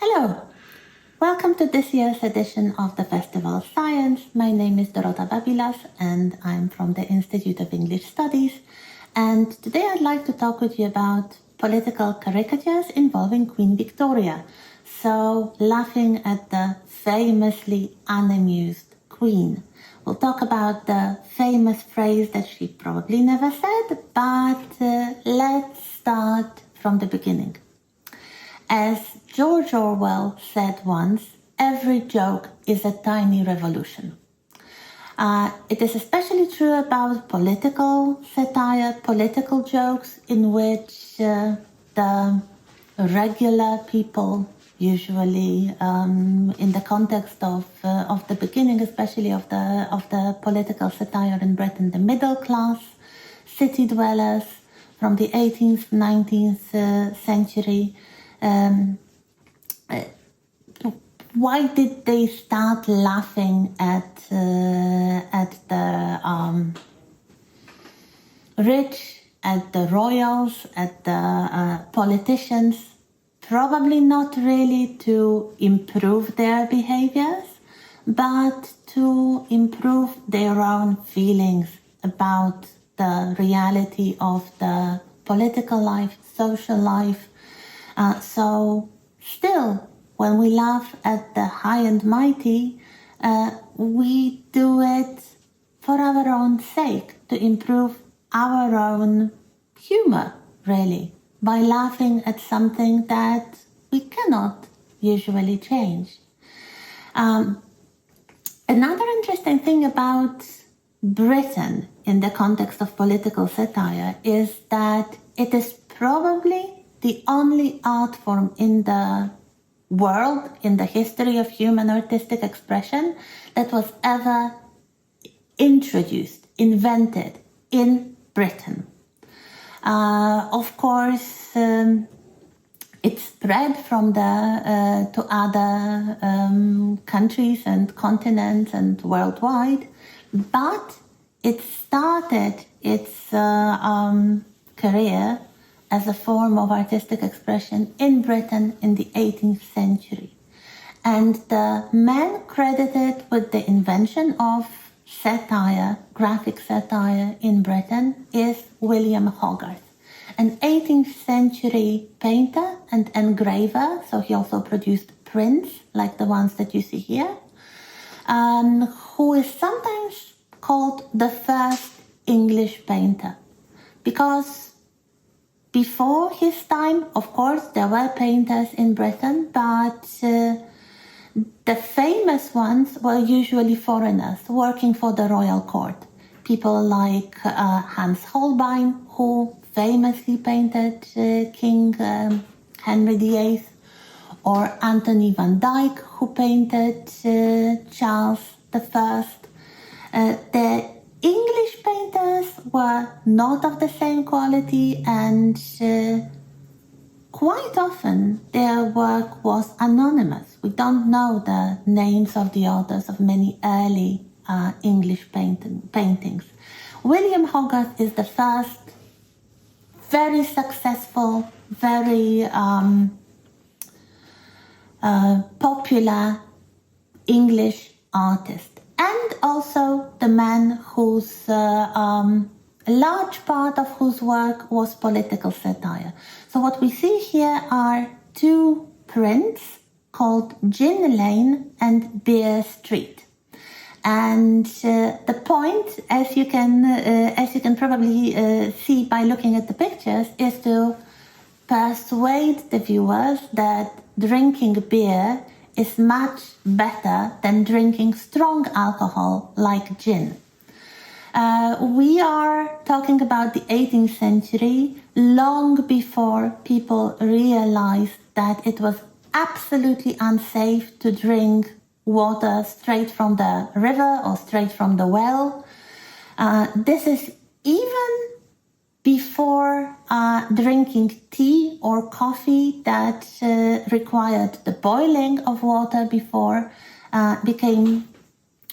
Hello, welcome to this year's edition of the Festival Science. My name is Dorota Babilas and I'm from the Institute of English Studies. And today I'd like to talk with you about political caricatures involving Queen Victoria. So, laughing at the famously unamused Queen. We'll talk about the famous phrase that she probably never said, but let's start from the beginning. As George Orwell said once, every joke is a tiny revolution. It is especially true about political satire, political jokes in which the regular people, usually in the context of the beginning, especially of the political satire in Britain, the middle class, city dwellers from the 18th, 19th century. Why did they start laughing at the rich, at the royals, at the politicians? Probably not really to improve their behaviors, but to improve their own feelings about the reality of the political life, social life. So still, when we laugh at the high and mighty, we do it for our own sake, to improve our own humor, really, by laughing at something that we cannot usually change. Another interesting thing about Britain in the context of political satire is that it is probably the only art form in the world, in the history of human artistic expression, that was ever introduced, invented in Britain. Of course, it spread from there to other countries and continents and worldwide, but it started its career as a form of artistic expression in Britain in the 18th century. And the man credited with the invention of satire, graphic satire in Britain, is William Hogarth, an 18th century painter and engraver, so he also produced prints like the ones that you see here, who is sometimes called the first English painter, because before his time, of course, there were painters in Britain, but the famous ones were usually foreigners working for the royal court. People like Hans Holbein, who famously painted King Henry VIII, or Anthony van Dyck, who painted Charles I. The English painters were not of the same quality, and quite often their work was anonymous. We don't know the names of the authors of many early English paintings. William Hogarth is the first very successful, very popular English artist. And also the man whose a large part of whose work was political satire. So what we see here are two prints called Gin Lane and Beer Street. And the point, as you can probably see by looking at the pictures, is to persuade the viewers that drinking beer is much better than drinking strong alcohol like gin. We are talking about the 18th century, long before people realized that it was absolutely unsafe to drink water straight from the river or straight from the well. This is even before drinking tea or coffee that required the boiling of water before became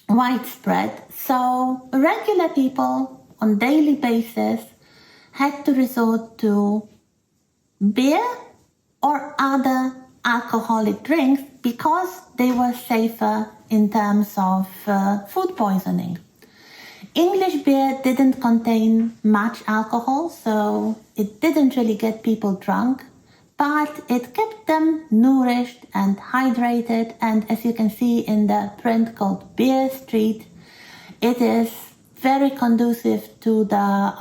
widespread. So regular people on daily basis had to resort to beer or other alcoholic drinks because they were safer in terms of food poisoning. English beer didn't contain much alcohol, so it didn't really get people drunk, but it kept them nourished and hydrated, and as you can see in the print called Beer Street, it is very conducive to the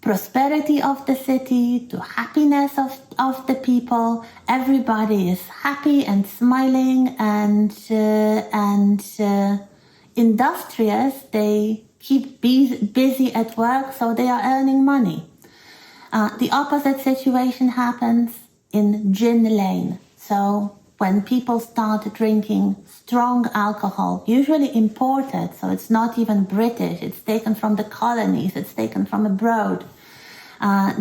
prosperity of the city, to happiness of the people. Everybody is happy and smiling and industrious. They keep busy at work, so they are earning money. The opposite situation happens in gin lane. So when people start drinking strong alcohol, usually imported, so it's not even British, it's taken from the colonies, it's taken from abroad,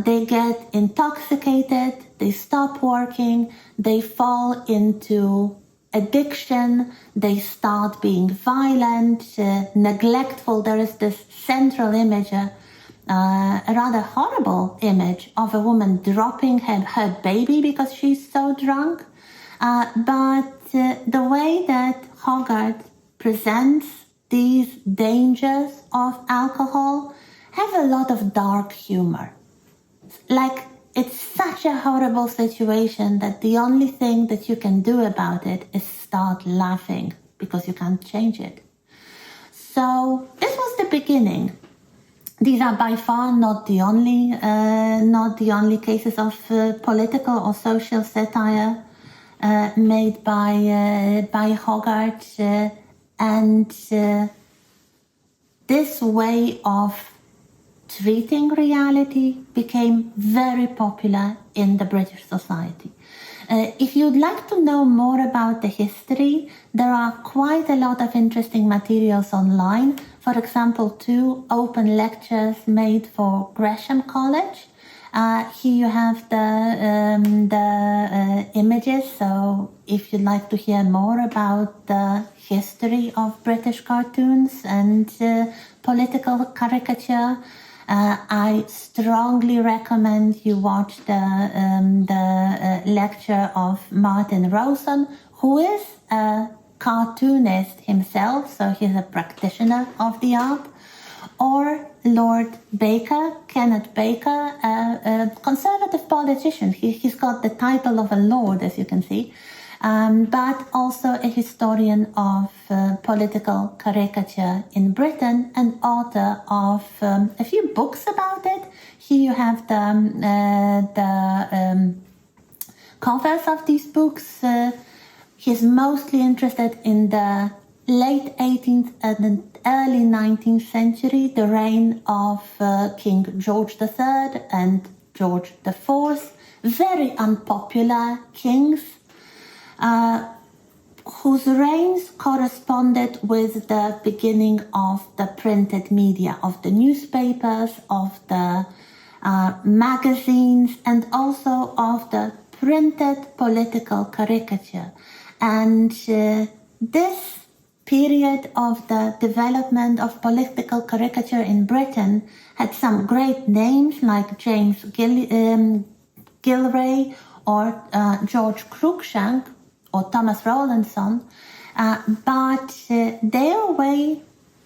they get intoxicated, they stop working, they fall into addiction, they start being violent, neglectful. There is this central image, a rather horrible image of a woman dropping her baby because she's so drunk. But the way that Hogarth presents these dangers of alcohol have a lot of dark humor. Like, it's such a horrible situation that the only thing that you can do about it is start laughing because you can't change it. So this was the beginning. These are by far not the only cases of political or social satire made by Hogarth, and this way of treating reality became very popular in the British society. If you'd like to know more about the history, there are quite a lot of interesting materials online. For example, 2 open lectures made for Gresham College. Here you have the images, so if you'd like to hear more about the history of British cartoons and political caricature, I strongly recommend you watch the lecture of Martin Rowson, who is a cartoonist himself, so he's a practitioner of the art, or Lord Baker, Kenneth Baker, a conservative politician. He's got the title of a lord, as you can see, but also a historian of political caricature in Britain and author of a few books about it. Here you have the covers of these books. He's mostly interested in the late 18th and early 19th century, the reign of King George III and George IV, very unpopular kings, whose reigns corresponded with the beginning of the printed media, of the newspapers, of the magazines, and also of the printed political caricature. And this period of the development of political caricature in Britain had some great names like James Gilray or George Cruikshank or Thomas Rowlandson, but their way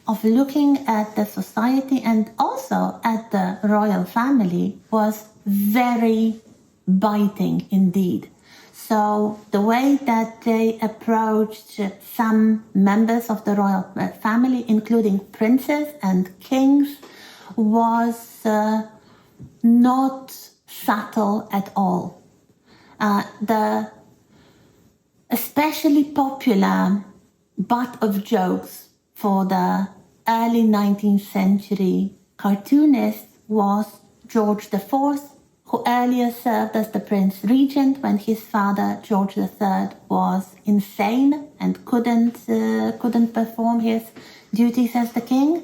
of looking at the society and also at the royal family was very biting indeed. So the way that they approached some members of the royal family, including princes and kings, was not subtle at all. The especially popular butt of jokes for the early 19th century cartoonist was George IV, who earlier served as the Prince Regent when his father, George III, was insane and couldn't perform his duties as the king.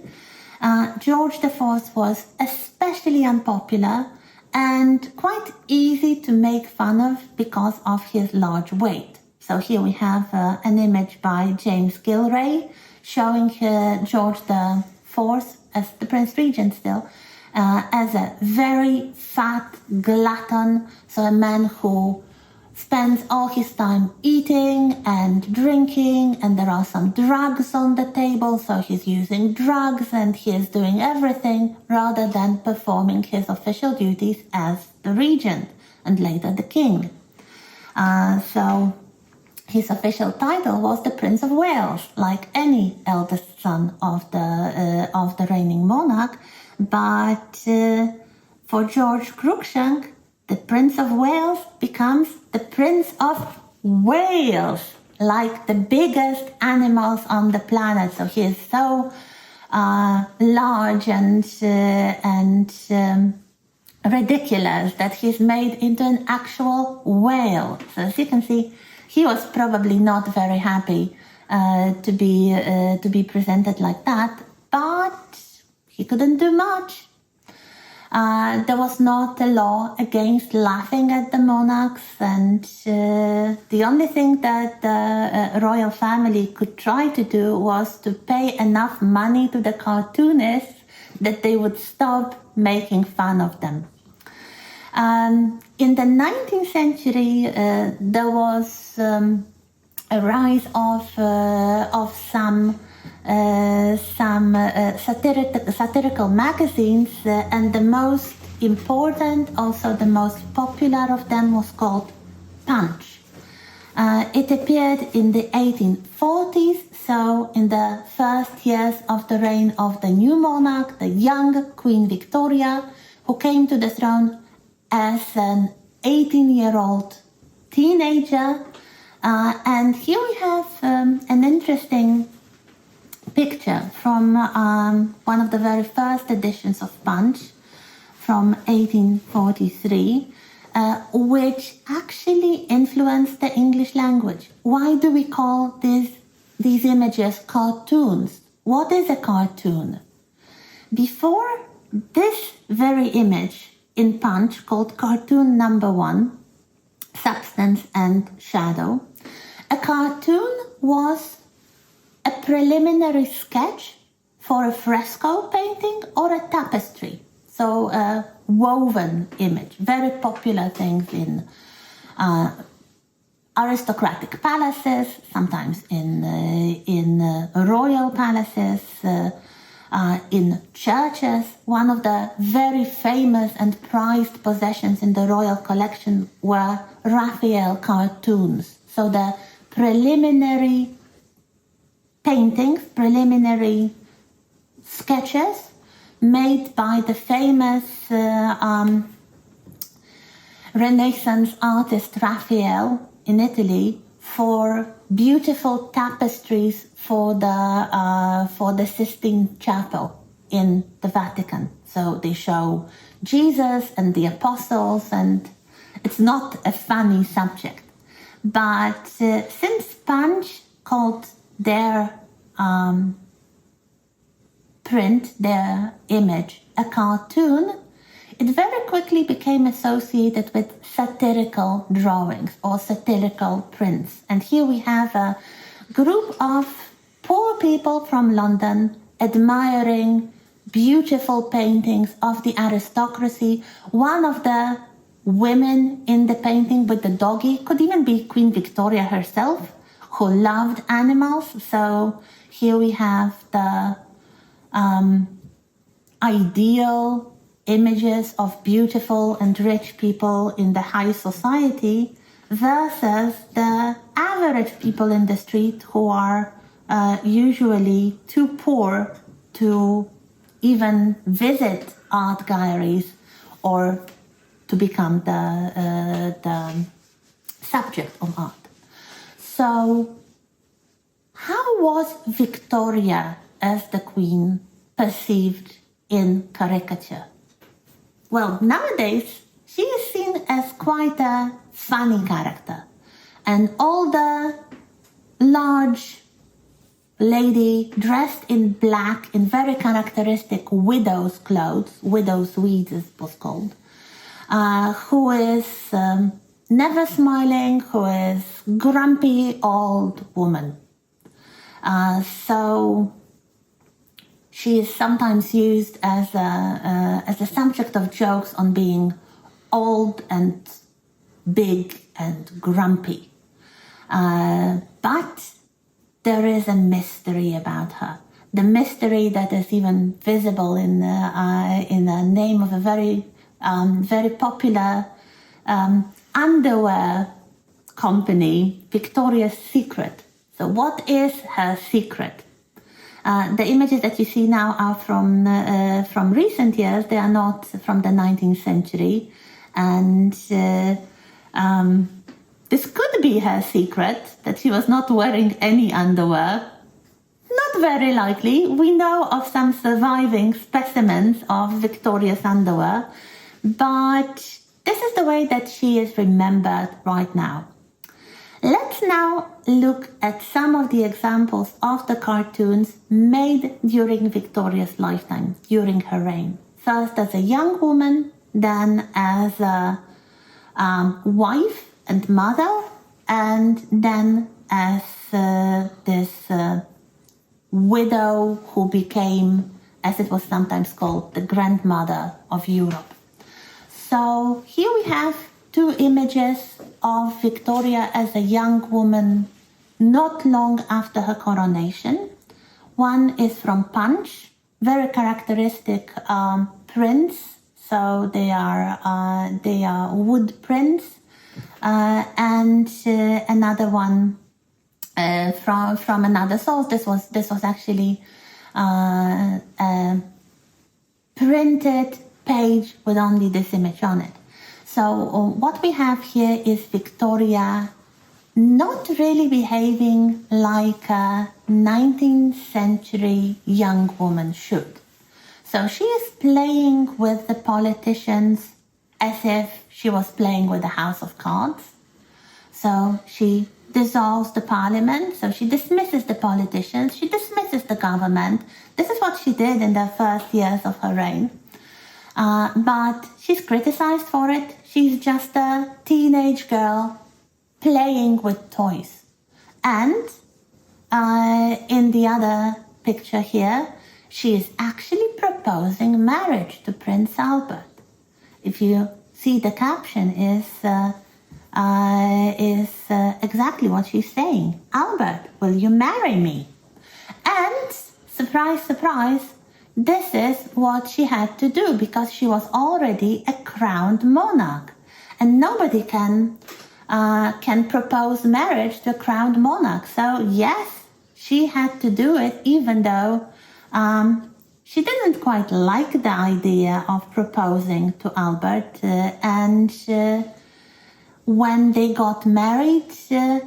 George IV was especially unpopular and quite easy to make fun of because of his large weight. So here we have an image by James Gilray showing George IV as the Prince Regent still, as a very fat glutton, so a man who spends all his time eating and drinking, and there are some drugs on the table, so he's using drugs and he's doing everything rather than performing his official duties as the regent and later the king. So his official title was the Prince of Wales, like any eldest son of the reigning monarch. But for George Cruikshank, the Prince of Wales becomes the Prince of Wales, like the biggest animals on the planet. So he is so large and ridiculous that he's made into an actual whale. So as you can see, he was probably not very happy to be presented like that, but he couldn't do much. There was not a law against laughing at the monarchs, and the only thing that the royal family could try to do was to pay enough money to the cartoonists that they would stop making fun of them. In the 19th century, there was a rise of some satirical magazines, and the most important, also the most popular of them, was called Punch. It appeared in the 1840s, so in the first years of the reign of the new monarch, the young Queen Victoria, who came to the throne as an 18-year-old teenager. And here we have an interesting picture from one of the very first editions of Punch from 1843, which actually influenced the English language. Why do we call these images cartoons? What is a cartoon? Before this very image in Punch, called cartoon number 1, Substance and Shadow, a cartoon was a preliminary sketch for a fresco painting or a tapestry. So a woven image, very popular things in aristocratic palaces, sometimes in royal palaces, in churches. One of the very famous and prized possessions in the royal collection were Raphael cartoons. So the preliminary paintings, preliminary sketches made by the famous Renaissance artist Raphael in Italy for beautiful tapestries for the Sistine Chapel in the Vatican. So they show Jesus and the apostles, and it's not a funny subject. But since Punch called their print, their image, a cartoon, it very quickly became associated with satirical drawings or satirical prints. And here we have a group of poor people from London admiring beautiful paintings of the aristocracy. One of the women in the painting with the doggy could even be Queen Victoria herself, who loved animals. So here we have the ideal images of beautiful and rich people in the high society versus the average people in the street who are usually too poor to even visit art galleries or to become the subject of art. So how was Victoria as the queen perceived in caricature? Well, nowadays, she is seen as quite a funny character. And all the large lady dressed in black in very characteristic widow's clothes, widow's weeds it was called, who is never smiling, who is grumpy old woman. So she is sometimes used as a subject of jokes on being old and big and grumpy. But there is a mystery about her. The mystery that is even visible in the name of a very popular underwear company, Victoria's Secret. So what is her secret? The images that you see now are from recent years. They are not from the 19th century. And this could be her secret, that she was not wearing any underwear. Not very likely. We know of some surviving specimens of Victoria's underwear, but this is the way that she is remembered right now. Let's now look at some of the examples of the cartoons made during Victoria's lifetime, during her reign. First as a young woman, then as a wife and mother, and then as this widow who became, as it was sometimes called, the grandmother of Europe. So here we have two images of Victoria as a young woman not long after her coronation. One is from Punch, very characteristic prints. So they are wood prints, and another one from another source. This was actually a printed page with only this image on it. So what we have here is Victoria not really behaving like a 19th century young woman should. So she is playing with the politicians as if she was playing with the House of Cards. So she dissolves the parliament, so she dismisses the politicians, she dismisses the government. This is what she did in the first years of her reign. But she's criticized for it. She's just a teenage girl playing with toys. And in the other picture here, she is actually proposing marriage to Prince Albert. If you see, the caption is exactly what she's saying. Albert, will you marry me? And surprise, surprise, this is what she had to do because she was already a crowned monarch, and nobody can propose marriage to a crowned monarch. So yes, she had to do it, even though she didn't quite like the idea of proposing to Albert. And when they got married,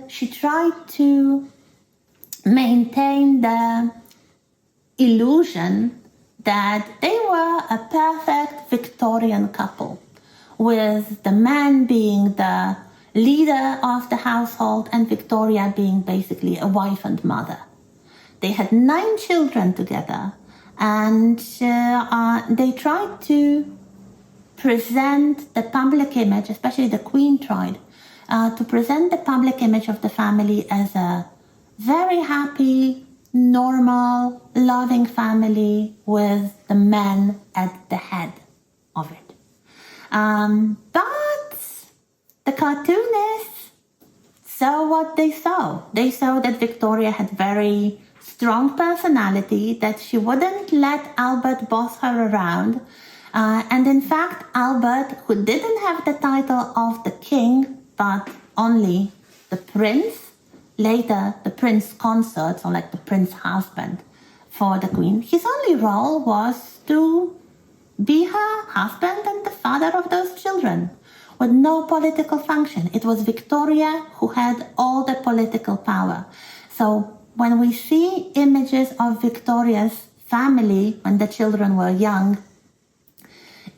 she tried to maintain the illusion that they were a perfect Victorian couple, with the man being the leader of the household and Victoria being basically a wife and mother. They had 9 children together, and they tried to present the public image, especially the Queen tried, to present the public image of the family as a very happy, normal, loving family with the man at the head of it. But the cartoonists saw what they saw. They saw that Victoria had very strong personality, that she wouldn't let Albert boss her around. And in fact, Albert, who didn't have the title of the king, but only the prince, later the prince consort, or like the prince husband for the queen, his only role was to be her husband and the father of those children, with no political function. It was Victoria who had all the political power. So when we see images of Victoria's family when the children were young,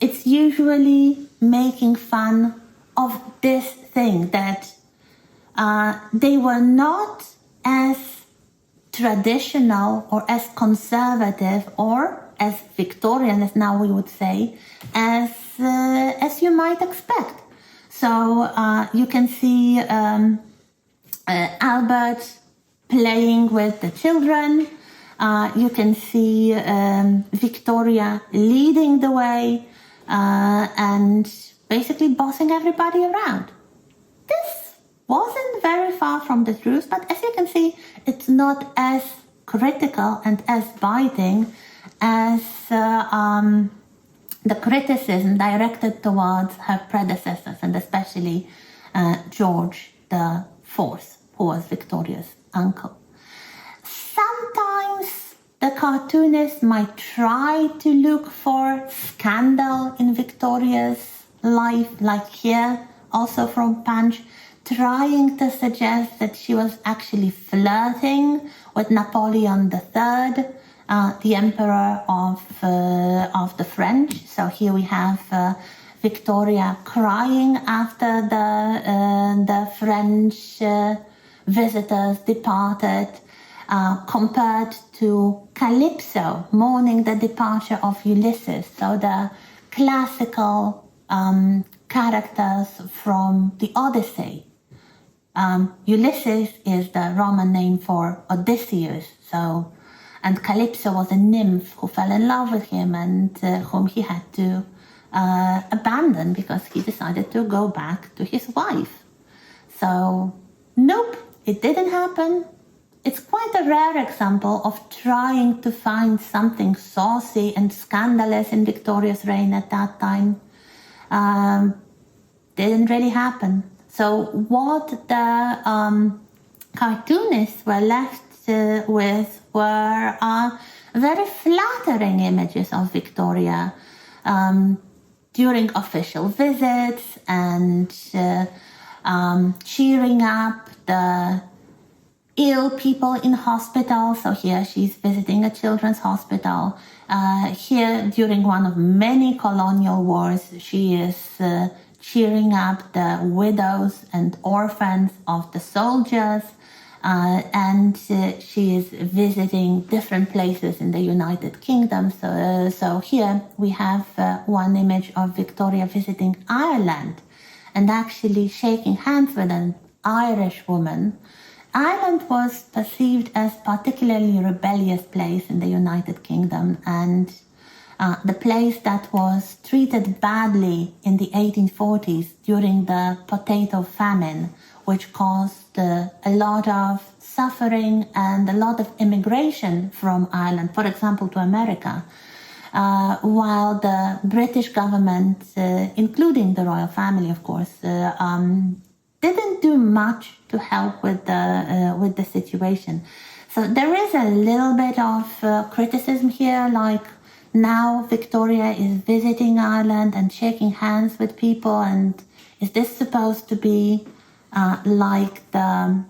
it's usually making fun of this thing, that they were not as traditional or as conservative or as Victorian, as now we would say, as you might expect. So you can see Albert playing with the children. You can see Victoria leading the way and basically bossing everybody around. wasn't very far from the truth, but as you can see, it's not as critical and as biting as the criticism directed towards her predecessors, and especially George the Fourth, who was Victoria's uncle. Sometimes the cartoonist might try to look for scandal in Victoria's life, like here, also from Punch, trying to suggest that she was actually flirting with Napoleon III, the emperor of the French. So here we have Victoria crying after the French visitors departed, compared to Calypso mourning the departure of Ulysses. So the classical characters from the Odyssey. Ulysses is the Roman name for Odysseus. So, and Calypso was a nymph who fell in love with him and whom he had to abandon because he decided to go back to his wife. So, nope, it didn't happen. It's quite a rare example of trying to find something saucy and scandalous in Victoria's reign at that time. Didn't really happen. So what the cartoonists were left with were very flattering images of Victoria during official visits and cheering up the ill people in hospital. So here she's visiting a children's hospital. Here, during one of many colonial wars, she is cheering up the widows and orphans of the soldiers. And she is visiting different places in the United Kingdom. So here we have one image of Victoria visiting Ireland and actually shaking hands with an Irish woman. Ireland was perceived as a particularly rebellious place in the United Kingdom, and the place that was treated badly in the 1840s during the potato famine, which caused a lot of suffering and a lot of immigration from Ireland, for example, to America, while the British government, including the royal family, of course, didn't do much to help with the situation. So there is a little bit of criticism here, like now Victoria is visiting Ireland and shaking hands with people, and is this supposed to be like the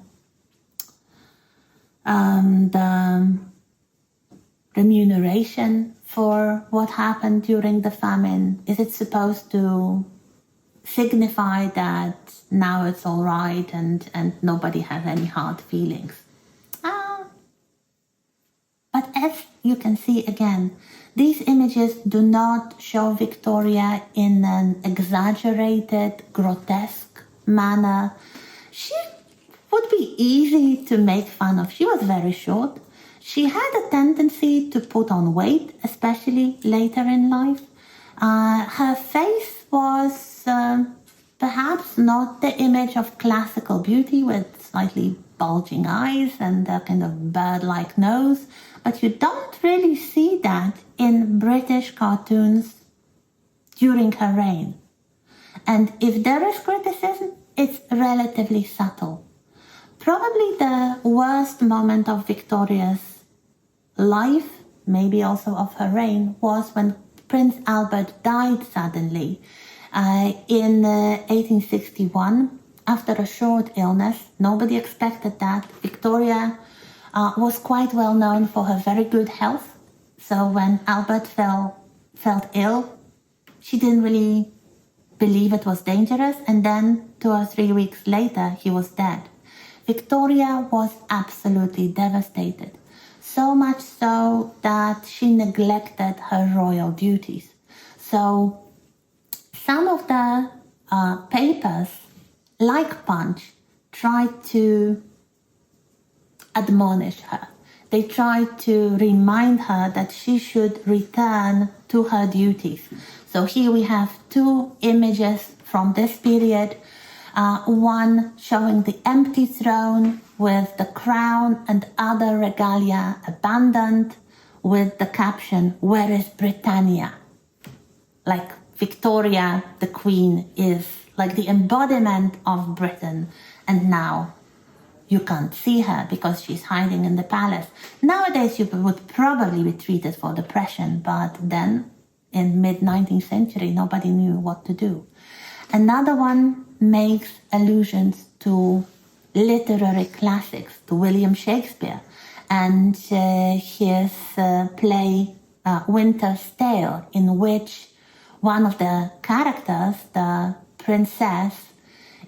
remuneration for what happened during the famine? Is it supposed to signify that now it's all right and nobody has any hard feelings? But as you can see again, these images do not show Victoria in an exaggerated, grotesque manner. She would be easy to make fun of. She was very short. She had a tendency to put on weight, especially later in life. Her face was perhaps not the image of classical beauty with slightly bulging eyes and a kind of bird-like nose, but you don't really see that in British cartoons during her reign. And if there is criticism, it's relatively subtle. Probably the worst moment of Victoria's life, maybe also of her reign, was when Prince Albert died suddenly in 1861 after a short illness. Nobody expected that. Victoria was quite well known for her very good health. So when Albert felt ill, she didn't really believe it was dangerous, and then 2 or 3 weeks later he was dead. Victoria was absolutely devastated, so much so that she neglected her royal duties. So some of the papers, like Punch, tried to admonish her. They tried to remind her that she should return to her duties. So here we have 2 images from this period one showing the empty throne with the crown and other regalia abandoned, with the caption, "Where is Britannia?" Like Victoria, the Queen, is like the embodiment of Britain, and now you can't see her because she's hiding in the palace. Nowadays, you would probably be treated for depression, but then in mid-19th century, nobody knew what to do. Another one makes allusions to literary classics, to William Shakespeare, and his play Winter's Tale, in which one of the characters, the princess,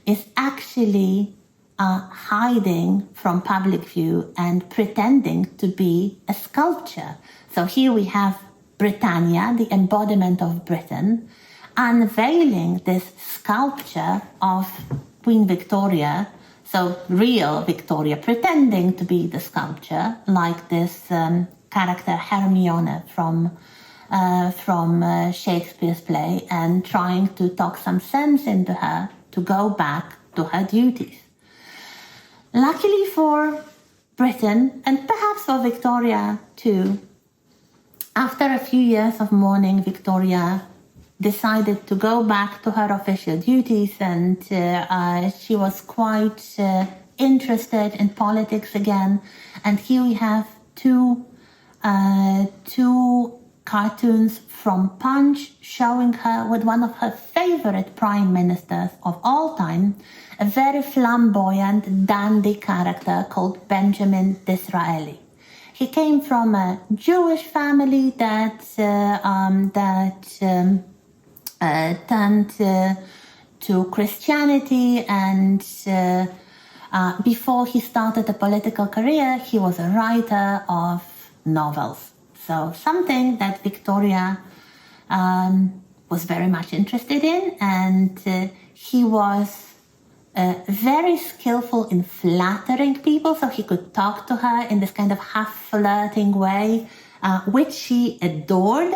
is actually hiding from public view and pretending to be a sculpture. So here we have Britannia, the embodiment of Britain, unveiling this sculpture of Queen Victoria, so real Victoria pretending to be the sculpture, like this character Hermione from Shakespeare's play, and trying to talk some sense into her to go back to her duties. Luckily for Britain, and perhaps for Victoria too, after a few years of mourning, Victoria decided to go back to her official duties, and she was quite interested in politics again. And here we have two cartoons from Punch showing her with one of her favorite prime ministers of all time, a very flamboyant, dandy character called Benjamin Disraeli. He came from a Jewish family that turned to Christianity, and before he started a political career, he was a writer of novels. So something that Victoria was very much interested in, and he was very skillful in flattering people, so he could talk to her in this kind of half-flirting way, which she adored.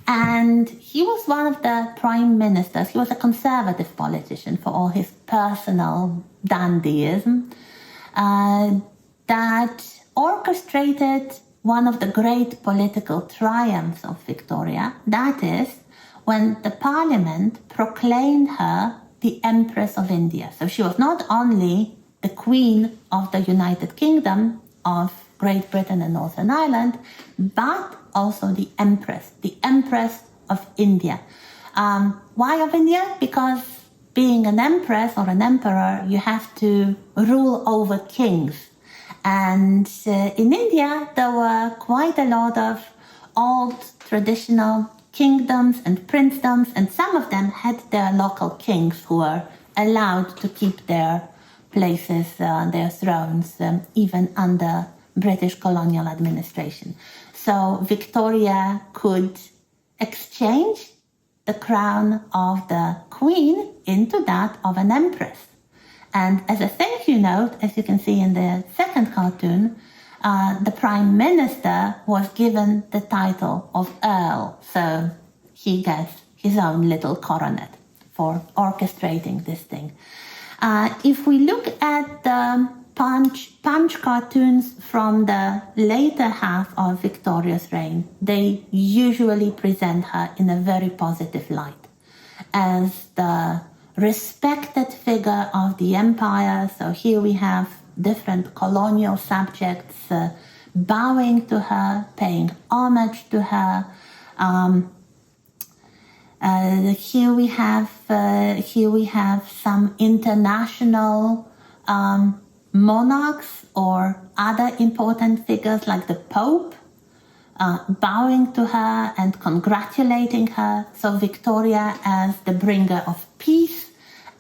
And he was one of the prime ministers. He was a conservative politician for all his personal dandyism that orchestrated one of the great political triumphs of Victoria. That is when the parliament proclaimed her the Empress of India. So she was not only the Queen of the United Kingdom of Great Britain and Northern Ireland, but also the Empress of India. Why of India? Because being an empress or an emperor, you have to rule over kings. And in India, there were quite a lot of old traditional kingdoms and princedoms, and some of them had their local kings who were allowed to keep their places, their thrones, even under British colonial administration. So Victoria could exchange the crown of the queen into that of an empress. And as a thank you note, as you can see in the second cartoon, the prime minister was given the title of Earl. So he gets his own little coronet for orchestrating this thing. If we look at the Punch cartoons from the later half of Victoria's reign, they usually present her in a very positive light as the respected figure of the empire. So here we have different colonial subjects bowing to her, paying homage to her. Here we have some international monarchs or other important figures like the Pope bowing to her and congratulating her. So Victoria as the bringer of peace,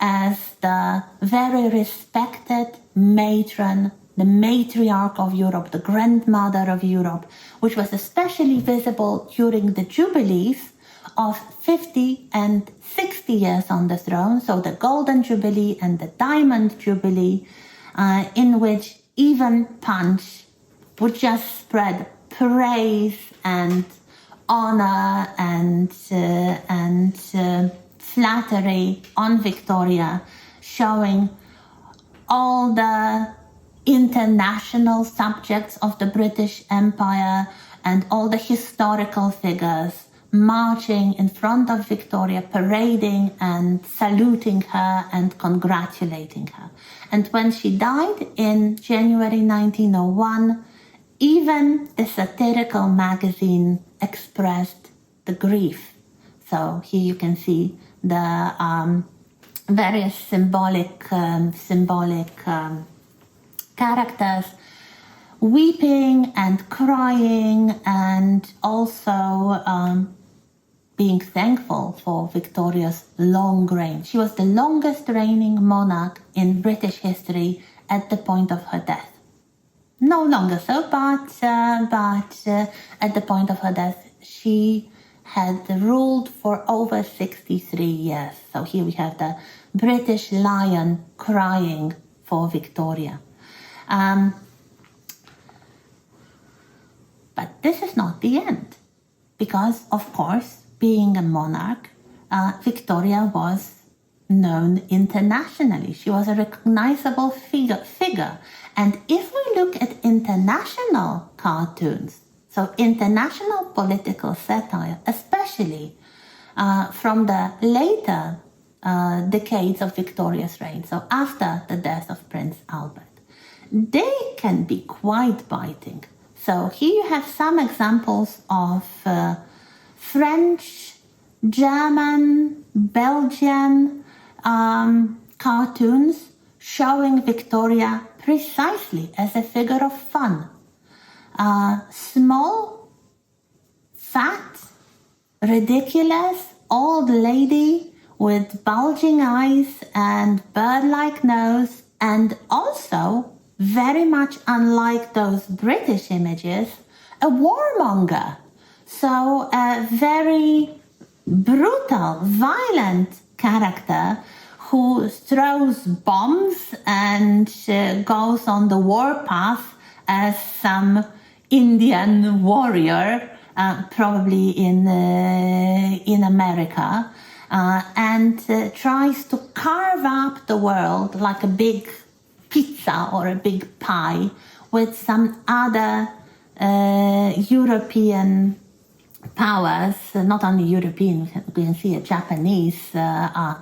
as the very respected matron, the matriarch of Europe, the grandmother of Europe, which was especially visible during the jubilees of 50 and 60 years on the throne, so the Golden Jubilee and the Diamond Jubilee, in which even Punch would just spread praise and honor and flattery on Victoria. showing all the international subjects of the British Empire and all the historical figures marching in front of Victoria, parading and saluting her and congratulating her. And when she died in January 1901, even the satirical magazine expressed the grief. So here you can see the various symbolic characters weeping and crying, and also being thankful for Victoria's long reign. She was the longest reigning monarch in British history at the point of her death. No longer so, but at the point of her death, she had ruled for over 63 years. So here we have the British lion crying for Victoria. But this is not the end, because, of course, being a monarch, Victoria was known internationally. She was a recognizable figure. And if we look at international cartoons, so international political satire, especially from the later decades of Victoria's reign, so after the death of Prince Albert, they can be quite biting. So here you have some examples of French, German, Belgian cartoons showing Victoria precisely as a figure of fun. Small, fat, ridiculous old lady with bulging eyes and bird-like nose, and also, very much unlike those British images, a warmonger. So a very brutal, violent character who throws bombs and goes on the warpath as some Indian warrior, probably in America, and tries to carve up the world like a big pizza or a big pie with some other European powers, not only European, we can see a Japanese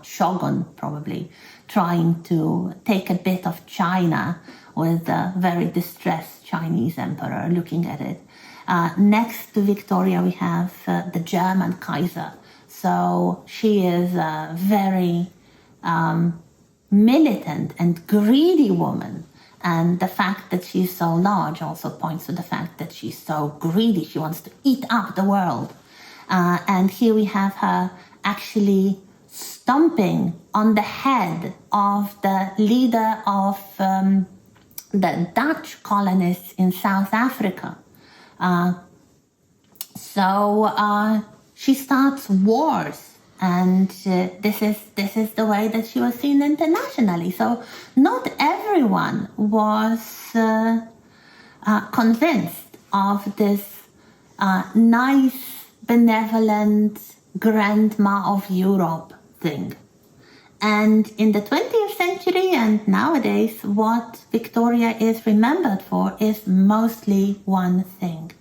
shogun probably trying to take a bit of China with a very distressed Chinese emperor looking at it. Next to Victoria we have the German Kaiser. So she is a very militant and greedy woman. And the fact that she's so large also points to the fact that she's so greedy. She wants to eat up the world. And here we have her actually stomping on the head of the leader of the Dutch colonists in South Africa. So she starts wars. And this is the way that she was seen internationally. So not everyone was convinced of this nice, benevolent grandma of Europe thing. And in the 20th century and nowadays, what Victoria is remembered for is mostly one thing.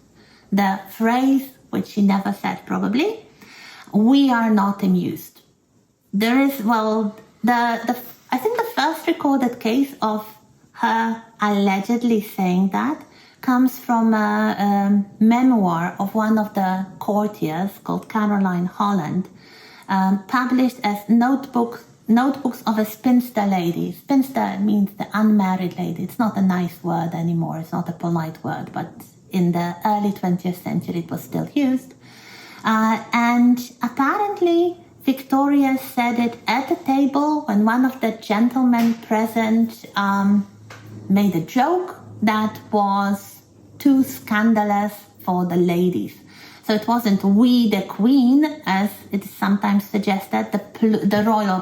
The phrase, which she never said probably, "We are not amused." There is, I think the first recorded case of her allegedly saying that comes from a memoir of one of the courtiers called Caroline Holland, published as notebooks of a spinster lady. Spinster means the unmarried lady. It's not a nice word anymore. It's not a polite word, but in the early 20th century it was still used. And apparently Victoria said it at the table when one of the gentlemen present made a joke that was too scandalous for the ladies. So it wasn't "we the queen," as it is sometimes suggested, the royal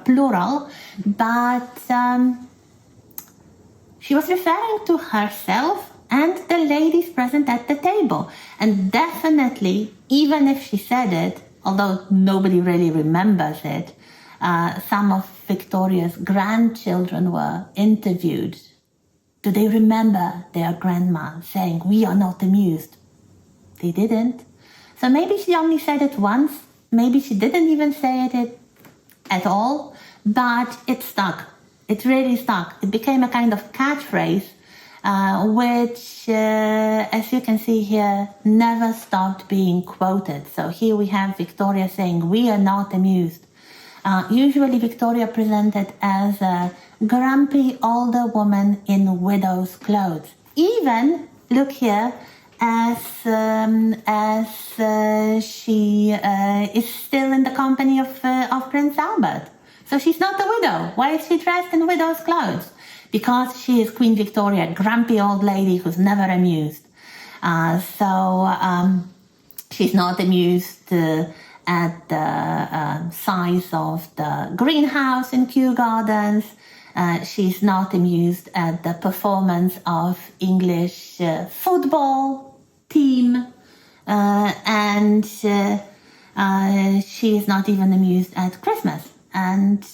plural, but she was referring to herself and the ladies present at the table. And definitely, even if she said it, although nobody really remembers it, some of Victoria's grandchildren were interviewed, do they remember their grandma saying, "We are not amused"? They didn't. So maybe she only said it once. Maybe she didn't even say it at all. But it stuck. It really stuck. It became a kind of catchphrase, which, as you can see here, never stopped being quoted. So here we have Victoria saying, "We are not amused." Usually Victoria presented as a grumpy older woman in widow's clothes. Even, look here, as she is still in the company of Prince Albert. So she's not a widow. Why is she dressed in widow's clothes? Because she is Queen Victoria, a grumpy old lady who's never amused. She's not amused at the size of the greenhouse in Kew Gardens. She's not amused at the performance of English football team. And she is not even amused at Christmas. And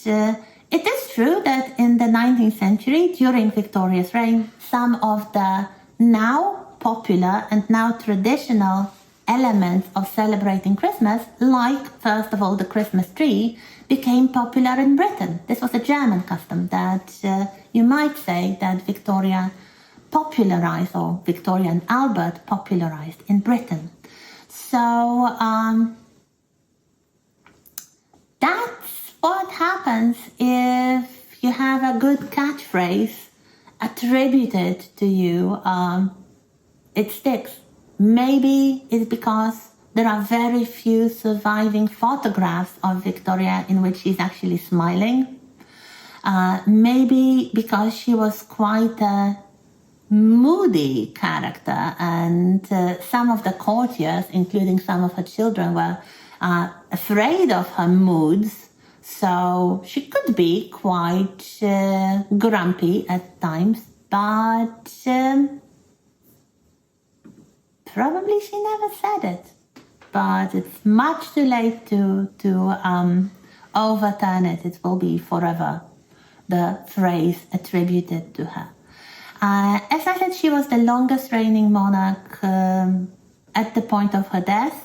it is true that in the 19th century, during Victoria's reign, some of the now popular and now traditional elements of celebrating Christmas, like, first of all, the Christmas tree, became popular in Britain. This was a German custom that you might say that Victoria popularized, or Victoria and Albert popularized in Britain. So that's what happens if you have a good catchphrase attributed to you. It sticks. Maybe it's because there are very few surviving photographs of Victoria in which she's actually smiling. Maybe because she was quite a moody character, and some of the courtiers, including some of her children, were afraid of her moods. So she could be quite grumpy at times, but probably she never said it. But it's much too late to overturn it. It will be forever the phrase attributed to her. As I said, she was the longest reigning monarch at the point of her death.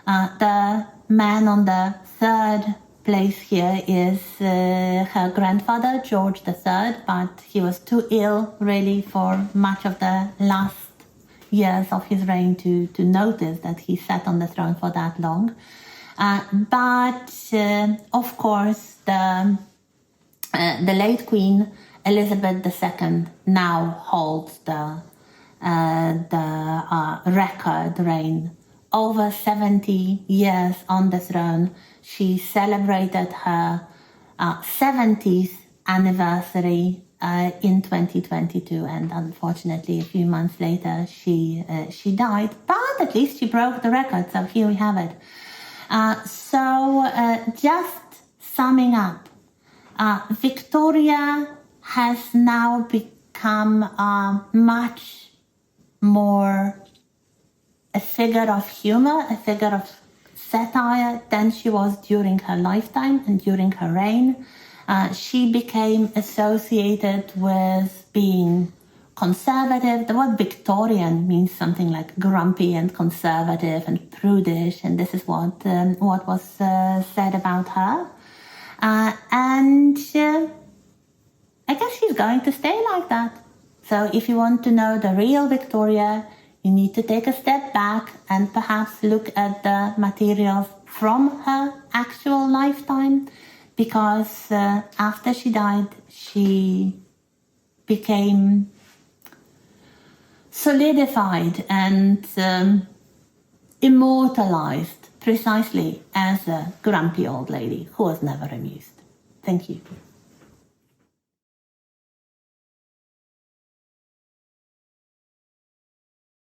The man on the third place here is her grandfather, George III, but he was too ill really for much of the last years of his reign to notice that he sat on the throne for that long. But of course, the late Queen Elizabeth II now holds the record reign. Over 70 years on the throne. She celebrated her 70th anniversary in 2022, and unfortunately a few months later she died, but at least she broke the record, so here we have it. Just summing up, Victoria has now become much more a figure of humor, a figure of satire than she was during her lifetime and during her reign. She became associated with being conservative. The word Victorian means something like grumpy and conservative and prudish, and this is what was said about her. And I guess she's going to stay like that. So if you want to know the real Victoria, you need to take a step back and perhaps look at the materials from her actual lifetime, because after she died, she became solidified and immortalized precisely as a grumpy old lady who was never amused. Thank you.